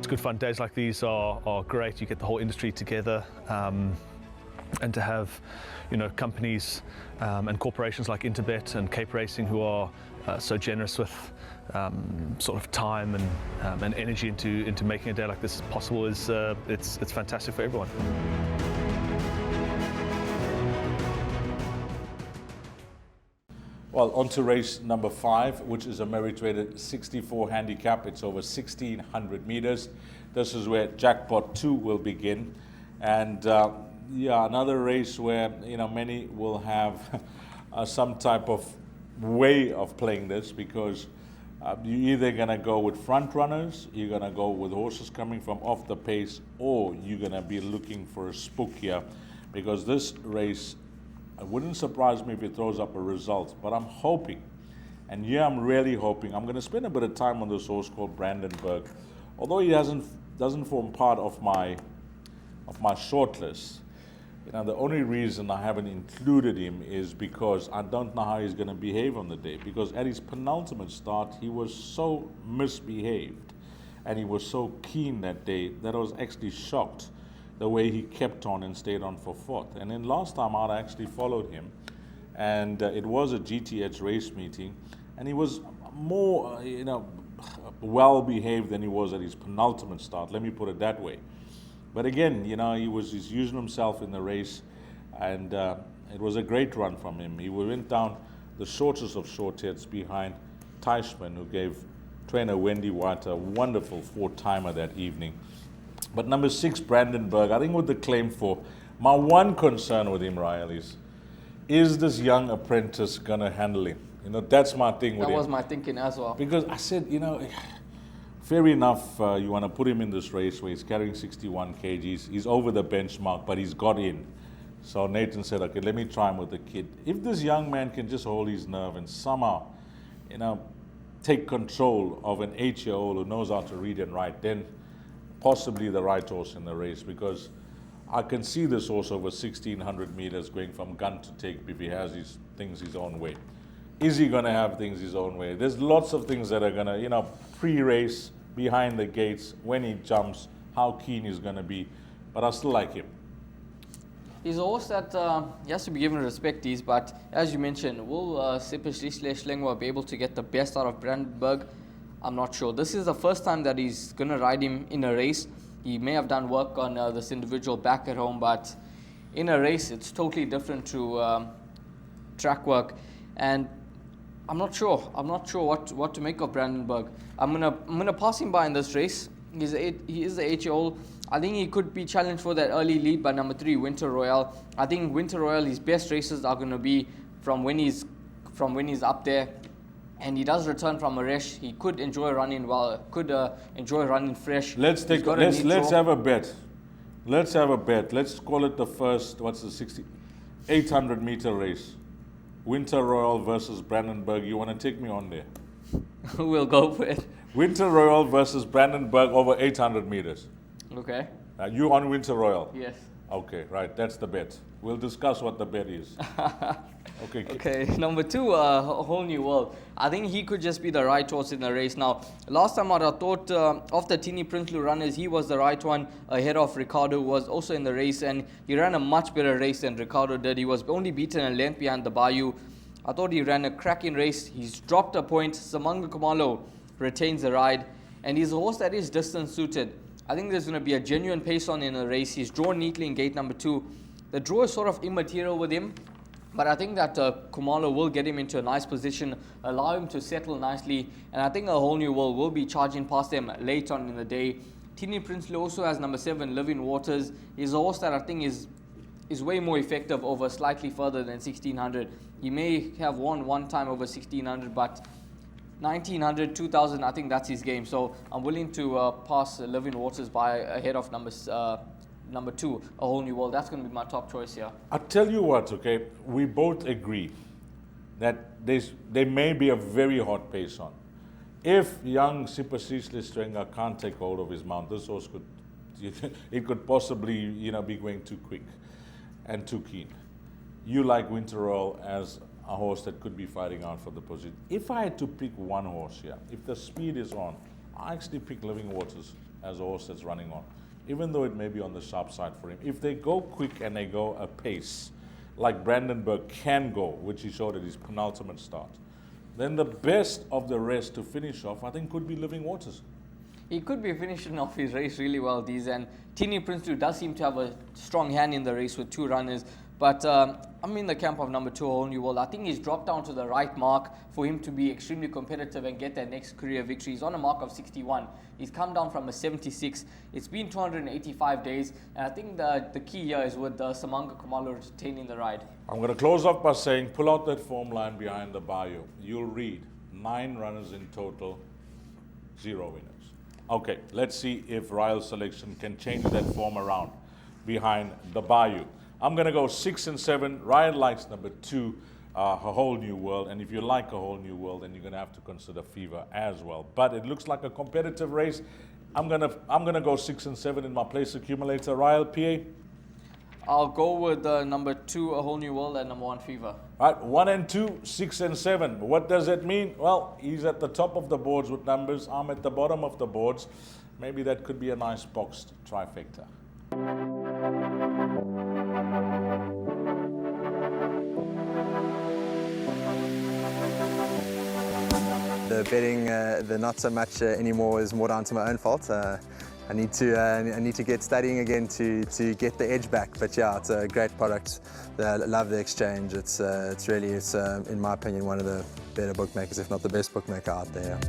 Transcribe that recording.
it's good fun. Days like these are great. You get the whole industry together, and to have, companies and corporations like Interbet and Cape Racing who are so generous with sort of time and energy into making a day like this possible is it's fantastic for everyone. Well, on to race number 5, which is a merit-rated 64 handicap. It's over 1,600 meters. This is where Jackpot 2 will begin. And another race where, many will have some type of way of playing this, because you're either going to go with front runners, you're going to go with horses coming from off the pace, or you're going to be looking for a spook here, because this race, it wouldn't surprise me if it throws up a result, but I'm hoping, and I'm really hoping. I'm going to spend a bit of time on this horse called Brandenburg. Although he doesn't form part of my shortlist, the only reason I haven't included him is because I don't know how he's going to behave on the day, because at his penultimate start, he was so misbehaved, and he was so keen that day that I was actually shocked the way he kept on and stayed on for 4th. And then last time out, I actually followed him, and it was a GTH race meeting, and he was more, well behaved than he was at his penultimate start. Let me put it that way. But again, he's using himself in the race, and it was a great run from him. He went down the shortest of short heads behind Teichmann, who gave trainer Wendy White a wonderful 4-timer that evening. But number 6, Brandenburg, I think with the claim for, my one concern with him, Ryle, is this young apprentice going to handle him? That's my thing with him. That was my thinking as well. Because I said, fair enough, you want to put him in this race where he's carrying 61 kgs. He's over the benchmark, but he's got in. So Nathan said, okay, let me try him with the kid. If this young man can just hold his nerve and somehow, take control of an 8-year-old who knows how to read and write, then possibly the right horse in the race, because I can see this horse over 1,600 meters going from gun to take if he has his things his own way. Is he going to have things his own way? There's lots of things that are going to, pre-race, behind the gates, when he jumps, how keen he's going to be. But I still like him. He's a horse that he has to be given respect, but as you mentioned, will Sipho be able to get the best out of Brandenburg? I'm not sure. This is the first time that he's going to ride him in a race. He may have done work on this individual back at home, but in a race, it's totally different to track work. And I'm not sure what to make of Brandenburg. I'm gonna pass him by in this race. He is the 8-year-old. I think he could be challenged for that early lead by number 3, Winter Royale. I think Winter Royale, his best races are going to be from when he's up there. And he does return from a race. He could enjoy running enjoy running fresh. Let's have a bet. Let's call it the first, 800 meter race. Winter Royale versus Brandenburg. You want to take me on there? We'll go for it. Winter Royale versus Brandenburg over 800 meters. Okay. You on Winter Royale? Yes. Okay, right. That's the bet. We'll discuss what the bet is. Okay, number 2, A Whole New World. I think he could just be the right horse in the race. Now, last time out, I thought of the Tini Prinsloo runners, he was the right one ahead of Ricardo, who was also in the race, and he ran a much better race than Ricardo did. He was only beaten a length behind the Bayou. I thought he ran a cracking race. He's dropped a point. Samanga Kumalo retains the ride, and he's a horse that is distance suited. I think there's going to be a genuine pace on in the race. He's drawn neatly in gate number 2. The draw is sort of immaterial with him, but I think that Kumalo will get him into a nice position, allow him to settle nicely, and I think A Whole New World will be charging past them late on in the day. Tini Prinsloo also has number 7, Living Waters. He's a horse that I think is way more effective over slightly further than 1,600. He may have won one time over 1,600, but 1,900, 2,000, I think that's his game. So I'm willing to pass Living Waters by ahead of number 2, A Whole New World. That's going to be my top choice here. I'll tell you what, okay, we both agree that there may be a very hot pace on. If young Sipho Strenga can't take hold of his mount, this horse could possibly be going too quick and too keen. You like Winter Royale as a horse that could be fighting out for the position. If I had to pick one horse here, if the speed is on, I actually pick Living Waters as a horse that's running on, even though it may be on the sharp side for him. If they go quick and they go a pace, like Brandenburg can go, which he showed at his penultimate start, then the best of the rest to finish off, I think, could be Living Waters. He could be finishing off his race really well, these, and Tini Prinsloo does seem to have a strong hand in the race with 2 runners. But I'm in the camp of number 2, A Whole New World. I think he's dropped down to the right mark for him to be extremely competitive and get that next career victory. He's on a mark of 61. He's come down from a 76. It's been 285 days, and I think the key here is with Samanga Kumalo retaining the ride. I'm going to close off by saying, pull out that form line behind the bayou. You'll read 9 runners in total, 0 winners. Okay, let's see if Royal Selection can change that form around behind the bayou. I'm going to go 6 and 7. Ryan likes number 2, A Whole New World. And if you like A Whole New World, then you're going to have to consider Fever as well. But it looks like a competitive race. I'm gonna go 6 and 7 in my place accumulator. Ryle, PA? I'll go with number 2, A Whole New World, and number 1, Fever. All right, 1 and 2, 6 and 7. What does that mean? Well, he's at the top of the boards with numbers. I'm at the bottom of the boards. Maybe that could be a nice boxed trifecta. The betting, the not so much anymore, is more down to my own fault. I need to get studying again to get the edge back. But yeah, it's a great product. I love the exchange. It's really, in my opinion, one of the better bookmakers, if not the best bookmaker out there.